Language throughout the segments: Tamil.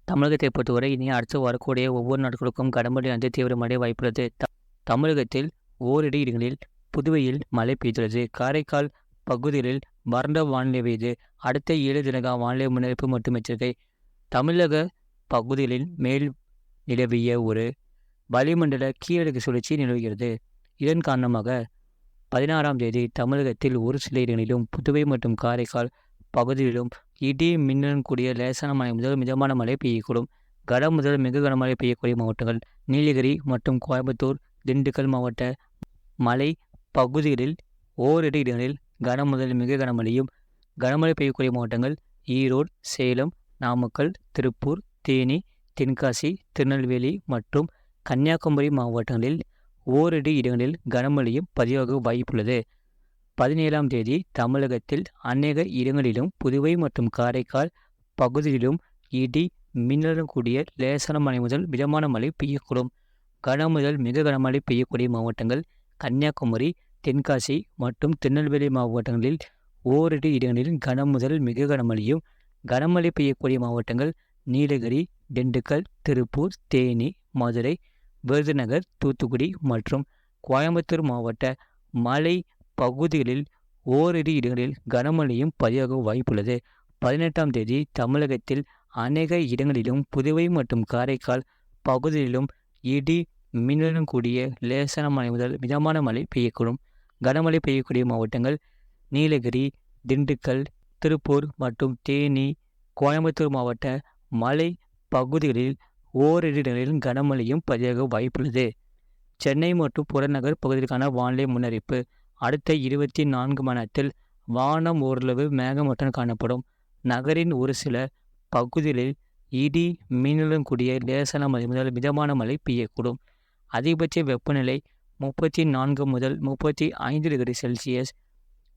தமிழகத்தை பொறுத்தவரை இனி அடுத்து வரக்கூடிய ஒவ்வொரு நாட்களுக்கும் கனமழையானது தீவிரமடைய வாய்ப்புள்ளது. தமிழகத்தில் ஓரிரு இடங்களில் புதுவையில் மழை பெய்துள்ளது. காரைக்கால் பகுதிகளில் வறண்ட வானிலை பெய்து அடுத்த 7 தினக வானிலை முன்னறிவிப்பு மற்றும் எச்சரிக்கை. தமிழக பகுதிகளில் மேல் நிலவிய ஒரு வளிமண்டல கீழடுக்கு சுழற்சி நிலவுகிறது. இதன் காரணமாக 16ஆம் தேதி தமிழகத்தில் ஒரு சில இடங்களிலும் புதுவை மற்றும் காரைக்கால் பகுதிகளிலும் இடி மின்னலுடன் கூடிய லேசான மழை முதல் மிதமான மழை பெய்யக்கூடும். கன முதல் மிக கனமழை பெய்யக்கூடிய மாவட்டங்கள் நீலகிரி மற்றும் கோயம்புத்தூர், திண்டுக்கல் மாவட்ட மலை பகுதிகளில் ஓரிரு இடங்களில் கன முதல் மிக கனமழையும், கனமழை பெய்யக்கூடிய மாவட்டங்கள் ஈரோடு, சேலம், நாமக்கல், திருப்பூர், தேனி, தென்காசி, திருநெல்வேலி மற்றும் கன்னியாகுமரி மாவட்டங்களில் ஓரிரு இடங்களில் கனமழையும் பதிவாக வாய்ப்புள்ளது. 17ஆம் தேதி தமிழகத்தில் அநேக இடங்களிலும் புதுவை மற்றும் காரைக்கால் பகுதிகளிலும் இடி மின்னலுடன் கூடிய லேசான மழை முதல் மிதமான மழை பெய்யக்கூடும். கன முதல் மிக கனமழை பெய்யக்கூடிய மாவட்டங்கள் கன்னியாகுமரி, தென்காசி மற்றும் திருநெல்வேலி மாவட்டங்களில் ஓரிரு இடங்களில் கன முதல் மிக கனமழையும், கனமழை பெய்யக்கூடிய மாவட்டங்கள் நீலகிரி, திண்டுக்கல், திருப்பூர், தேனி, மதுரை, விருதுநகர், தூத்துக்குடி மற்றும் கோயம்புத்தூர் மாவட்ட மலை பகுதிகளில் ஓரிரு இடங்களில் கனமழையும் பதிவாக வாய்ப்புள்ளது. 18ஆம் தேதி தமிழகத்தில் அநேக இடங்களிலும் புதுவை மற்றும் காரைக்கால் பகுதிகளிலும் இடி மின்னலுடன் கூடிய லேசான மழை முதல் மிதமான மழை பெய்யக்கூடும். கனமழை பெய்யக்கூடிய மாவட்டங்கள் நீலகிரி, திண்டுக்கல், திருப்பூர் மற்றும் தேனி, கோயம்புத்தூர் மாவட்ட மலை பகுதிகளில் ஓரிரு இடங்களில் கனமழையும் பதிவாக வாய்ப்புள்ளது. சென்னை மற்றும் புறநகர் பகுதிகளுக்கான வானிலை முன்னறிவிப்பு. அடுத்த 24 மணி நேரத்தில் வானம் ஓரளவு மேகமூட்டத்துடன் காணப்படும். நகரின் ஒரு சில பகுதிகளில் இடி மின்னலுடன் கூடிய லேசான மழை முதல் மிதமான மழை பெய்யக்கூடும். அதிகபட்ச வெப்பநிலை 34 முதல் 35 டிகிரி செல்சியஸ்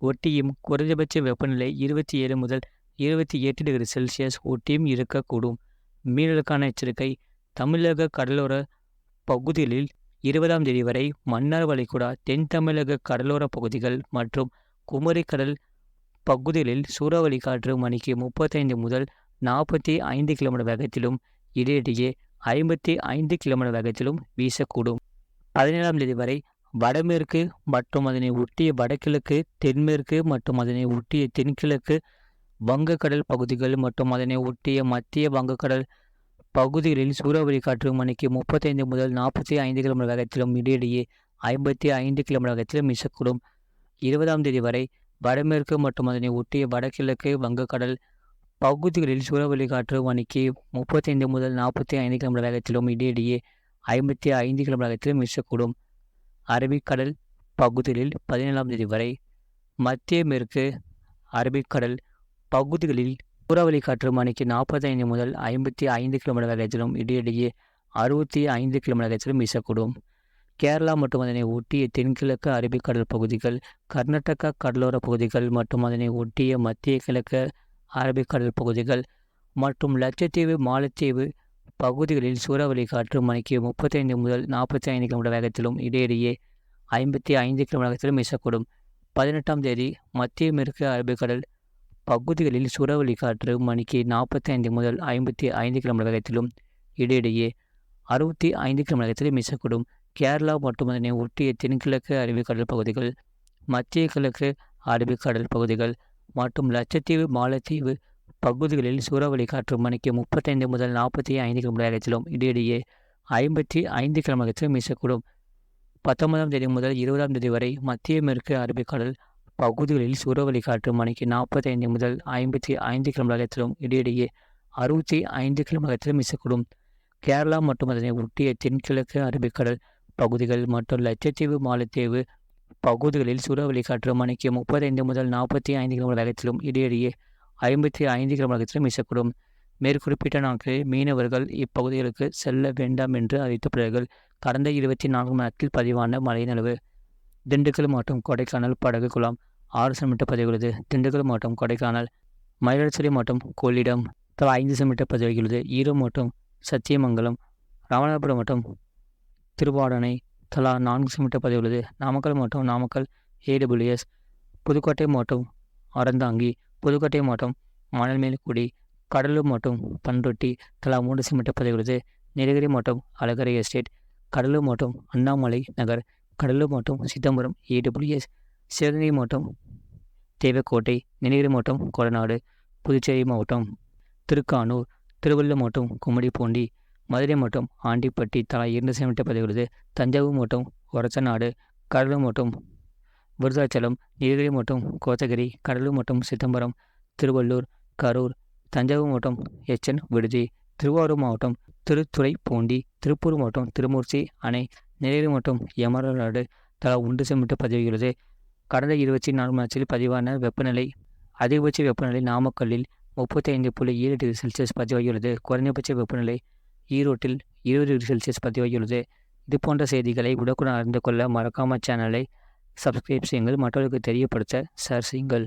ஒட்டியும், குறைந்தபட்ச வெப்பநிலை 27 முதல் 28 டிகிரி செல்சியஸ் ஒட்டியும் இருக்கக்கூடும். மீனவர்களுக்கான எச்சரிக்கை. தமிழக கடலோர பகுதிகளில் 20ஆம் தேதி வரை மன்னார் வளைகுடா, தென் தமிழக கடலோர பகுதிகள் மற்றும் குமரி கடல் பகுதிகளில் சூறாவளி காற்று மணிக்கு 35 முதல் 45 கிலோமீட்டர் வேகத்திலும் இடையிடையே 55 கிலோமீட்டர் வேகத்திலும் வீசக்கூடும். 17ஆம் தேதி வரை வடமேற்கு மற்றும் அதனை ஒட்டிய வடகிழக்கு, தென்மேற்கு மற்றும் அதனை ஒட்டிய தென்கிழக்கு வங்கக்கடல் பகுதிகள் மற்றும் அதனை ஒட்டிய மத்திய வங்கக்கடல் பகுதிகளில் சூறாவளி காற்று மணிக்கு 35 முதல் 45 கிலோமீட்டர் வேகத்திலும் இடையிடையே 55 கிலோமீட்டர் வேகத்திலும் வீசக்கூடும். 20ஆம் தேதி வரை வடமேற்கு மற்றும் அதனை ஒட்டிய வடகிழக்கு வங்கக்கடல் பகுதிகளில் சூறாவளி காற்று மணிக்கு 35 முதல் 45 கிலோமீட்டர் வேகத்திலும் இடையிடையே 55 கிலோமீட்டர் வேகத்திலும் வீசக்கூடும். அரபிக்கடல் பகுதிகளில் 17ஆம் தேதி வரை மத்திய மேற்கு அரபிக்கடல் பகுதிகளில் சூறாவளி காற்று மணிக்கு 45 முதல் 55 கிலோமீட்டர் வேகத்திலும் இடையிடையே 65 கிலோமீட்டர் வேகத்திலும் வீசக்கூடும். கேரளா மற்றும் அதனை ஒட்டிய தென்கிழக்கு அரபிக்கடல் பகுதிகள், கர்நாடகா கடலோர பகுதிகள் மற்றும் அதனை ஒட்டிய மத்திய கிழக்கு அரபிக்கடல் பகுதிகள் மற்றும் லட்சத்தீவு, மாலத்தீவு பகுதிகளில் சூறாவளி காற்று மணிக்கு 35 முதல் 45 கிலோமீட்டர் வேகத்திலும் இடையிடையே 55 கிலோமீட்டர் வேகத்திலும் வீசக்கூடும். 18ஆம் தேதி மத்திய மேற்கு அரபிக்கடல் பகுதிகளில் சூறாவளி காற்று மணிக்கு 45 முதல் 55 கிலோமீட்டர் வேகத்திலும் இடையிடையே 65 கிலோமீட்டர் வேகத்திலும் வீசக்கூடும். கேரளா மற்றும் அதனை ஒட்டிய தென்கிழக்கு அரபிக்கடல் பகுதிகள், மத்திய கிழக்கு அரபிக்கடல் பகுதிகள் மற்றும் லட்சத்தீவு, மாலத்தீவு பகுதிகளில் சூறாவளி காற்று மணிக்கு 35 முதல் 45 கிலோமீட்டர் வேகத்திலும் இடையிடையே 55 கிலோமீட்டர் வேகத்திலும் வீசக்கூடும். 19ஆம் தேதி முதல் 20ஆம் தேதி வரை மத்திய மேற்கு அரபிக்கடல் பகுதிகளில் சூறாவளி காற்று மணிக்கு 45 முதல் 55 கிலோமீட்டர் வேகத்திலும் இடையிடையே 65 கிலோமீட்டர் வேகத்திலும் வீசக்கூடும். கேரளா மற்றும் அதனை ஒட்டிய தென்கிழக்கு அரபிக்கடல் பகுதிகள் மற்றும் லட்சத்தீவு, மாலத்தீவு பகுதிகளில் சூறாவளி காற்று மணிக்கு 35 முதல் 45 கிலோமீட்டர் வேகத்திலும் இடையிடையே 55 கிலோமீட்டர் வேகத்திலும் வீசக்கூடும். மேற்குறிப்பிட்ட நாட்களில் மீனவர்கள் இப்பகுதிகளுக்கு செல்ல வேண்டாம் என்று அறிவித்துள்ளார்கள். கடந்த 24 மணி நேரத்தில் பதிவான மழையின் அளவு. திண்டுக்கல் மாவட்டம் கொடைக்கானல் படகு குளம் 6 சென்டிமீட்டர் பதிவுள்ளது. திண்டுக்கல் மாவட்டம் கொடைக்கானல், மயிலாடுதுறை மாவட்டம் கொள்ளிடம் தலா 5 சென்டிமீட்டர் பதிவாகியுள்ளது. ஈரோடு மாவட்டம் சத்தியமங்கலம், ராமநாதபுரம் மாவட்டம் திருவாடானை தலா 4 சென்டிமீட்டர் பதிவுள்ளது. நாமக்கல் மாவட்டம் நாமக்கல் AWS, புதுக்கோட்டை மாவட்டம் அறந்தாங்கி, புதுக்கோட்டை மாவட்டம் மணல்மேல்குடி, கடலூர் மற்றும் பண்ருட்டி தலா 3 சிமெண்ட் பதிவுள்ளது. நீலகிரி மற்றும் அழகரை எஸ்டேட், கடலூர் மற்றும் அண்ணாமலை நகர், கடலூர் மற்றும் சிதம்பரம் AWS, சிவகங்கை மற்றும் தேவக்கோட்டை, நீலகிரி மற்றும் கொடநாடு, புதுச்சேரி மாவட்டம் திருக்கானூர், திருவள்ளூர் மற்றும் கும்மிடிப்பூண்டி, மதுரை மற்றும் ஆண்டிப்பட்டி தலா 2 சிமெண்ட் பதிவுள்ளது. தஞ்சாவூர் மற்றும் ஒரசநாடு, கடலூர் மற்றும் விருதாச்சலம், நீலகிரி மற்றும் கோத்தகிரி, கடலூர் மற்றும் சிதம்பரம், திருவள்ளூர், கரூர், தஞ்சாவூர் மற்றும் விடுதி, திருவாரூர் மாவட்டம் திருத்துறைப்பூண்டி, திருப்பூர் மாவட்டம் திருமூர்த்தி அணை, நீலகிரி மற்றும் எமரால்டு தலா 1 சிமெண்ட் பதிவுகிறது. கடந்த 24 மணி நேரத்தில் பதிவான வெப்பநிலை: அதிகபட்ச வெப்பநிலை நாமக்கல்லில் 35.7 டிகிரி செல்சியஸ் பதிவாகியுள்ளது. குறைந்தபட்ச வெப்பநிலை ஈரோட்டில் 20 டிகிரி செல்சியஸ் பதிவாகியுள்ளது. இது போன்ற செய்திகளை உடனுக்குடன் அறிந்து கொள்ள மறக்காமல் சேனலை சப்ஸ்கிரைப் செய்யுங்கள். மற்றவர்களுக்கு தெரியப்படுத்த ஷேர் செய்யுங்கள்.